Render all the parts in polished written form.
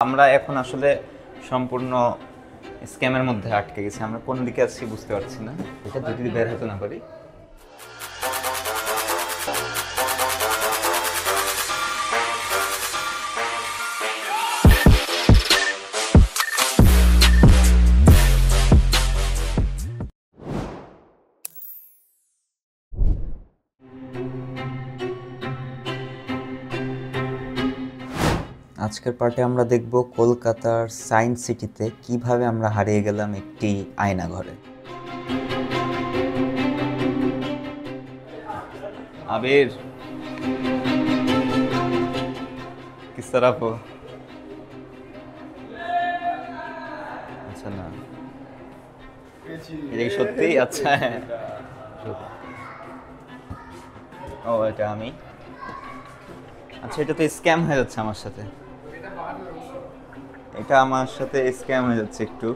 আমরা এখন আসলে সম্পূর্ণ স্ক্যামের মধ্যে আটকে গেছি। আমরা কোন দিকে আছি বুঝতে পারছি না। এটা যদি বের হতে না পারি। আজকের পার্টে আমরা দেখব কলকাতার সায়েন্স সিটিতে কিভাবে আমরা হারিয়ে গেলাম একটি আয়না ঘরে। আবির किस तरह हो? আচ্ছা না এটা সত্যি আচ্ছা ও এটা আমি আচ্ছা এটা তো স্ক্যাম হয়ে যাচ্ছে আমার সাথে। এটা আমার সাথে স্ক্যাম হয়ে যাচ্ছে, একটু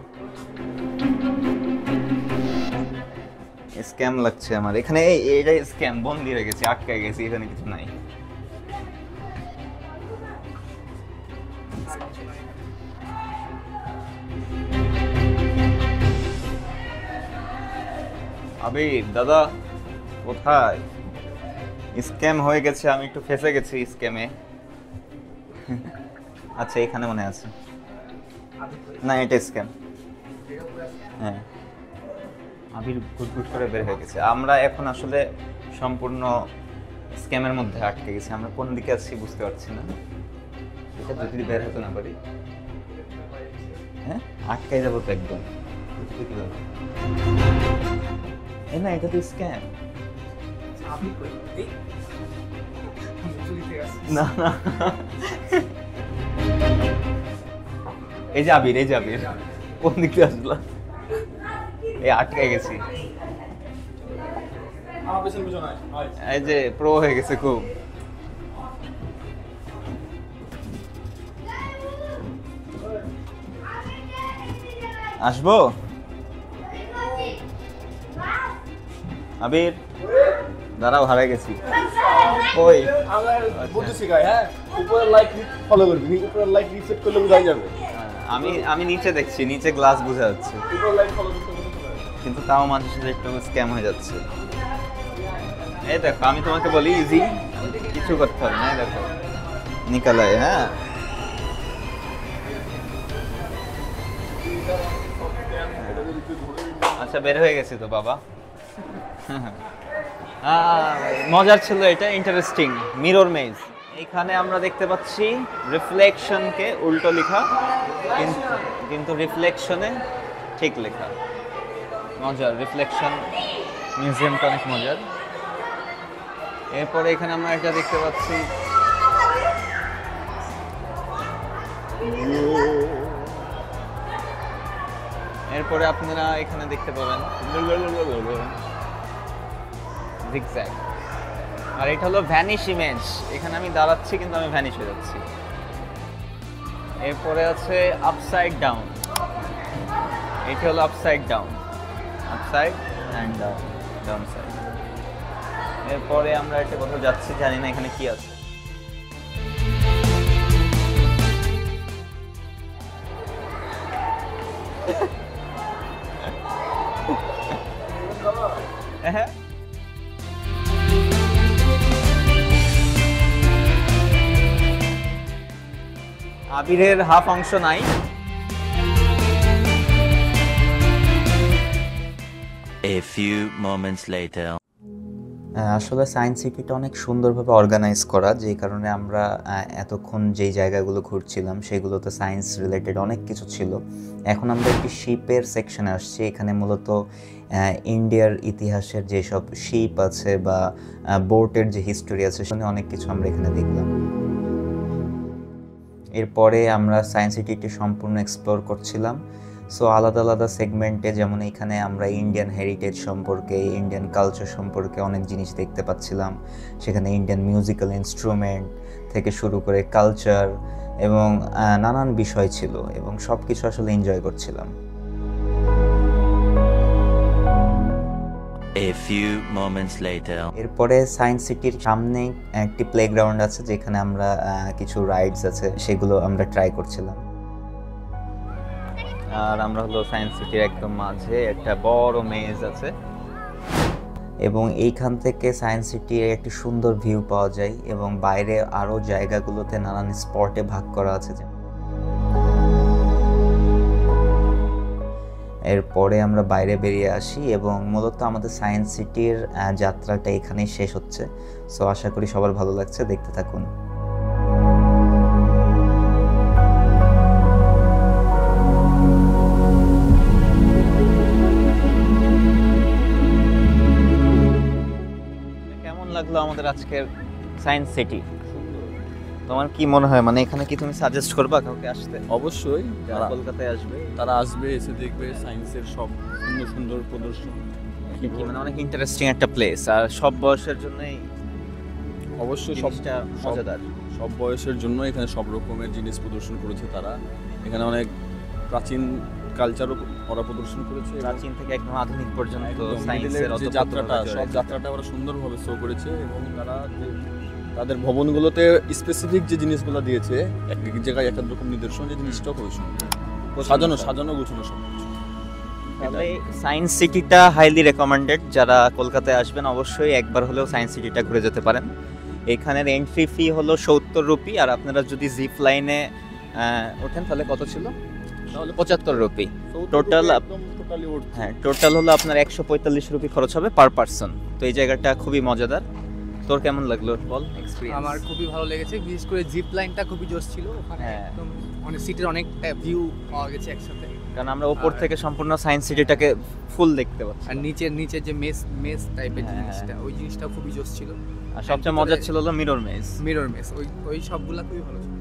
স্ক্যাম লাগছে আমার এখানে। এইটা স্ক্যাম, বন্দি হয়ে গেছি, আটকে গেছি, এখানে কিছু নাই। আবির দাদা কোথায়? স্ক্যাম হয়ে গেছে, আমি একটু ফেঁসে গেছি স্ক্যামে। আচ্ছা এখানে মনে আছে না, এটা স্ক্যাম। হ্যাঁ আবির ঘুটঘুট করে বের হয়ে গেছে। আমরা এখন আসলে সম্পূর্ণ স্ক্যামের মধ্যে আটকে গেছি। আমরা কোন দিকে আছি বুঝতে পারছি না। এটা যদি বের হতে না পারি, হ্যাঁ আটকে যাবো তো একদম। না এটা তো স্ক্যাম। না না এই যে আবির, এই যে আবির কোন দিক থেকে আসলো? এই আটকে গেছি, এই যে প্রো হয়ে গেছে খুব। আসবো আবির দাঁড়াও, হারাই গেছি। ওই বলতেছি গাই, হ্যাঁ উপরে লাইক ফলো করবি, উপরে লাইক রিসেট করলে বোঝা যাবে। আমি নিচে দেখছি, নিচে গ্লাস বোঝা যাচ্ছে, উপরে লাইক ফলো করতে কিন্তু তাও মানুষের সাথে একটু স্ক্যাম হয়ে যাচ্ছে। এই দেখো আমি তোমাকে বলি ইজি, কিছু করতে হবে না। দেখো নিকালায়, হ্যাঁ আচ্ছা বের হয়ে গেছি তো বাবা। মজার ছিল এটা, ইন্টারেস্টিং। মিরর মেজ, এখানে আমরা দেখতে পাচ্ছি রিফ্লেকশনকে উল্টো লেখা, কিন্তু রিফ্লেকশনে ঠিক লেখা। মজার, রিফ্লেকশন মিউজিয়ামটা অনেক মজার। এরপরে এখানে আমরা এটা দেখতে পাচ্ছি এরপরে আপনারা এখানে দেখতে পাবেন জিগজ্যাগ। আর এটা হলো ভ্যানিশ ইমেজ। এখানে আমি দাঁড়াচ্ছি কিন্তু আমি ভ্যানিশ হয়ে যাচ্ছি। এরপরে আছে আপসাইড ডাউন, এটা হলো upside down, upside and down, down side. এরপরে আমরা একটা কোথাও যাচ্ছি, জানি না এখানে কি আছে। হ্যাঁ আবিরের হাফ অংশ নাই। A few moments later. আসলে সায়েন্স সিটিটা অনেক সুন্দরভাবে অর্গানাইজ করা, যেই কারণে আমরা এতক্ষণ যেই জায়গাগুলো ঘুরছিলাম সেগুলোতে সায়েন্স রিলেটেড অনেক কিছু ছিল। এখন আমরা একটি শিপের সেকশনে আসছি। এখানে মূলত ইন্ডিয়ার ইতিহাসের যেসব শিপ আছে বা বোটের যে হিস্টোরি আছে সেখানে অনেক কিছু আমরা এখানে দেখলাম। এরপরে আমরা সায়েন্স সিটিটি সম্পূর্ণ এক্সপ্লোর করছিলাম। সো আলাদা আলাদা সেগমেন্টে, যেমন এখানে আমরা ইন্ডিয়ান হেরিটেজ সম্পর্কে, ইন্ডিয়ান কালচার সম্পর্কে অনেক জিনিস দেখতে পাচ্ছিলাম। সেখানে ইন্ডিয়ান মিউজিক্যাল ইনস্ট্রুমেন্ট থেকে শুরু করে কালচার এবং নানান বিষয় ছিল, এবং সব কিছু আসলে এনজয় করছিলাম। A few moments later. এরপরে সায়েন্স সিটির সামনে একটি প্লেগ্রাউন্ড আছে, যেখানে আমরা কিছু রাইডস আছে সেগুলো আমরা ট্রাই করছিলাম। আর আমরা হলো সায়েন্স সিটির একদম মাঝে একটা বড় মেজ আছে, এবং এইখান থেকে সায়েন্স সিটির একটি সুন্দর ভিউ পাওয়া যায়, এবং বাইরে আরও জায়গাগুলোতে নানান স্পটে ভাগ করা আছে। এরপরে আমরা বাইরে বেরিয়ে আসি এবং মূলত আমাদের সায়েন্স সিটির যাত্রাটা এখানেই শেষ হচ্ছে। সো আশা করি সবার ভালো লাগছে, দেখতে থাকুন। কেমন লাগলো আমাদের আজকের সায়েন্স সিটি? তোমার কি মনে হয়, মানে এখানে কি তুমি সাজেস্ট করবা কাউকে আসতে? অবশ্যই যারা কলকাতায় আসবে তারা আসবে, এসে দেখবে সায়েন্সের সব সুন্দর সুন্দর প্রদর্শন। কি মানে অনেক ইন্টারেস্টিং একটা প্লেস, আর সব বয়সের জন্যই অবশ্যই জিনিসটা মজাদার। সব বয়সের জন্য এখানে সব রকমের জিনিস প্রদর্শন করেছে তারা। এখানে অনেক প্রাচীন কালচারও ওরা প্রদর্শন করেছে, প্রাচীন থেকে একদম আধুনিক পর্যন্ত একদম সায়েন্সের মিডিলের যে যাত্রাটা, সব যাত্রাটা ওরা সুন্দরভাবে শো করেছে। এবং তারা যে তাদের ভবনগুলোতে স্পেসিফিক যে জিনিসগুলো দিয়েছে, এক এক জায়গায় এক এক রকম নিদর্শন, যে জিনিসটা খুবই সুন্দর সাজানো গুছানো সব কিছু। তাহলে সায়েন্স সিটিটা হাইলি রেকমেন্ডেড। যারা কলকাতায় আসবেন অবশ্যই একবার হলেও সায়েন্স সিটিটা ঘুরে যেতে পারেন। এখানের এন্ট্রি ফি হলো 70 রুপি, আর আপনারা যদি জিপ লাইনে ওঠেন তাহলে কত ছিল? তাহলে 75 রুপি টোটাল। হ্যাঁ, টোটাল হলো আপনার 145 রুপি খরচ হবে পার পারসন। তো এই জায়গাটা খুবই মজাদার। তোর কেমন লাগলো বল এক্সপেরিয়েন্স? আমার খুবই ভালো লেগেছে, বিশেষ করে জিপ লাইনটা খুবই জোশ ছিল। ওখানে হ্যাঁ। একদম অনেক সিটির অনেকটা ভিউ পাওয়া গেছে একসাথে। কারণ আমরা উপর থেকে সম্পূর্ণ সায়েন্স সিটিটাকে ফুল দেখতে পাচ্ছি, আর নিচের যে মেস টাইপের হ্যাঁ, জিনিসটা, ওই জিনিসটা খুবই জোশ ছিল। আর সবচেয়ে মজার ছিল হলো মিরর মেজ। মিরর মেস, ওই সবগুলা খুবই ভালো ছিল।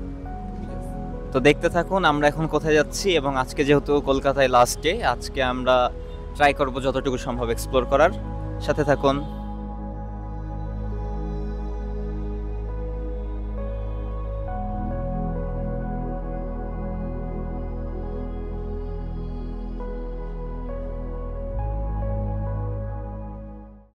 তো দেখতে থাকুন আমরা এখন কোথায় যাচ্ছি। এবং আজকে যেহেতু কলকাতায় লাস্ট ডে, আজকে আমরা ট্রাই করব যতটুকু সম্ভব এক্সপ্লোর করার। সাথে থাকুন।